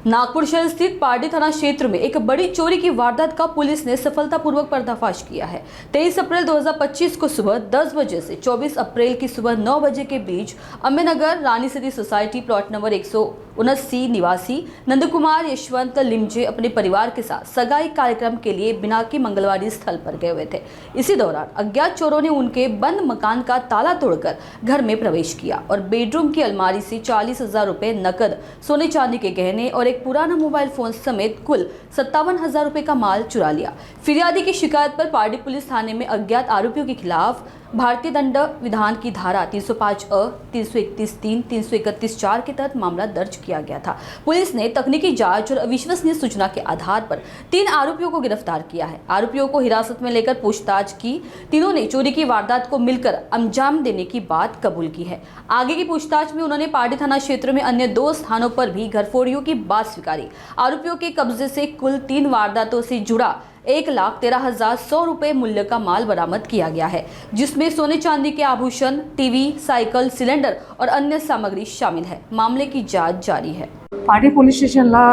नागपुर शहर स्थित पार्टी थाना क्षेत्र में एक बड़ी चोरी की वारदात का पुलिस ने सफलतापूर्वक पर्दाफाश किया है। 23 अप्रैल 2025 को सुबह 10 बजे से 24 अप्रैल की सुबह 9 बजे के बीच अम्बेनगर रानी सिटी सोसाइटी प्लॉट नंबर 179 निवासी नंदकुमार यशवंत लिमजे अपने परिवार के साथ सगाई कार्यक्रम के लिए बिनाकी मंगलवाड़ी स्थल पर गए हुए थे। इसी दौरान अज्ञात चोरों ने उनके बंद मकान का ताला तोड़कर घर में प्रवेश किया और बेडरूम की अलमारी से 40,000 रुपए नकद, सोने चांदी के गहने और एक पुराना मोबाइल फोन समेत कुल 57,000 रुपए का माल चुरा लिया। फिरियादी की शिकायत पर पार्टी पुलिस थाने में अज्ञात आरोपियों के खिलाफ भारतीय दंड विधान की धारा 305(अ), 331(3), 331(4) के तहत मामला दर्ज किया गया था। पुलिस ने तकनीकी जांच और अविश्वसनीय सूचना के आधार पर 3 आरोपियों को गिरफ्तार किया है। आरोपियों को हिरासत में लेकर पूछताछ की। तीनों ने चोरी की वारदात को मिलकर अंजाम देने की बात कबूल की है। आगे की पूछताछ में उन्होंने पार्टी थाना क्षेत्र में अन्य 2 स्थानों पर भी घरफोड़ियों की बात स्वीकारी। आरोपियों के कब्जे से कुल 3 वारदातों से जुड़ा 1,13,100 रुपए मूल्य का माल बरामद किया गया है, जिसमें सोने चांदी के आभूषण, टीवी, साइकिल, सिलेंडर और अन्य सामग्री शामिल है। मामले की जांच जारी है। पार्टी पोलीस स्टेशनला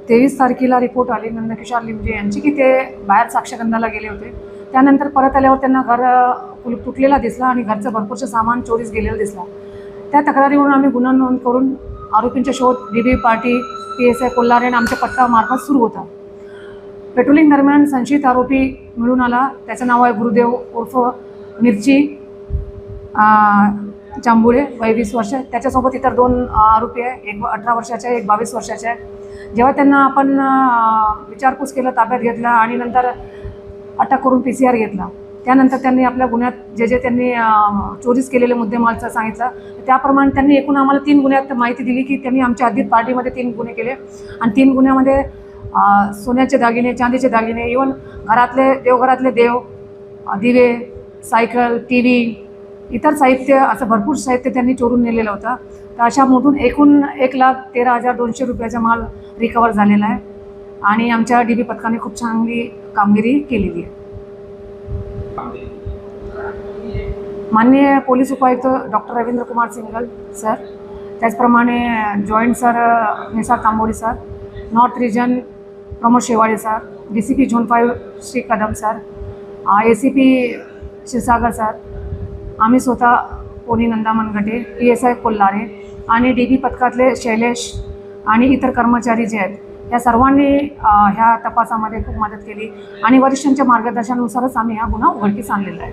23 तारखेला रिपोर्ट आली नंदकिशोर लिमजे यांची की ते बाहेर साक्षगंधाला गेले होते। त्यानंतर परत आल्यावर त्यांना घर कुलूप तुटलेला दिसला आणि घरचं भरपूरचं सामान चोरीस गेलेलं दिसला। त्या तक्रारीवरून आम्ही गुन्हा नोंद करून आरोपींचा शोध डीबी पार्टी, PSI कोल्हारे आणि आमच्या पथकामार्फत सुरू होता। पेट्रोलिंग दरम्यान संशयित आरोपी मिळून आला। त्याचं नाव आहे गुरुदेव उर्फ मिरची जांभुळे, वय 20 वर्ष। त्याच्यासोबत इतर 2 आरोपी आहे, एक 18 वर्षाचा आहे, एक 22 वर्षाचा आहे। जेव्हा त्यांना आपण विचारपूस केलं, ताब्यात घेतला आणि नंतर अटक करून PCR घेतला। त्यानंतर त्यांनी आपल्या गुन्ह्यात जे त्यांनी चोरीस केलेले मुद्देमालचं सांगितलं, त्याप्रमाणे त्यांनी एकूण आम्हाला 3 गुन्ह्यात माहिती दिली की त्यांनी आमच्या हद्दीत पार्टीमध्ये 3 गुन्हे केले आणि 3 गुन्ह्यामध्ये सोन्याचे दागिने, चांदीचे दागिने, इवन घरातले देवघरातले देव, दिवे, सायकल, TV, इतर साहित्य, असं भरपूर साहित्य त्यांनी चोरून नेलेलं होतं। तर अशामधून एकूण 1,13,200 रुपयाचा माल रिकवर झालेला आहे आणि आमच्या DB पथकाने खूप चांगली कामगिरी केलेली आहे। माननीय पोलीस उपायुक्त डॉक्टर रवींद्र कुमार सिंगल सर, त्याचप्रमाणे joint sir Nisar Tamboli sir, north region Pramod Shewale sir, DCP zone 5 Shri Kadam sir, ACP Kshirsagar sir, आम्ही स्वतः पोनी नंदा मनगटे, PSI कोल्हारे आणि DB पथकातले शैलेश आणि इतर कर्मचारी जे आहेत, या सर्वांनी ह्या तपासामध्ये खूप मदत केली आणि वरिष्ठांच्या मार्गदर्शनानुसारच आम्ही हा गुन्हा उघडकीस आणलेला आहे।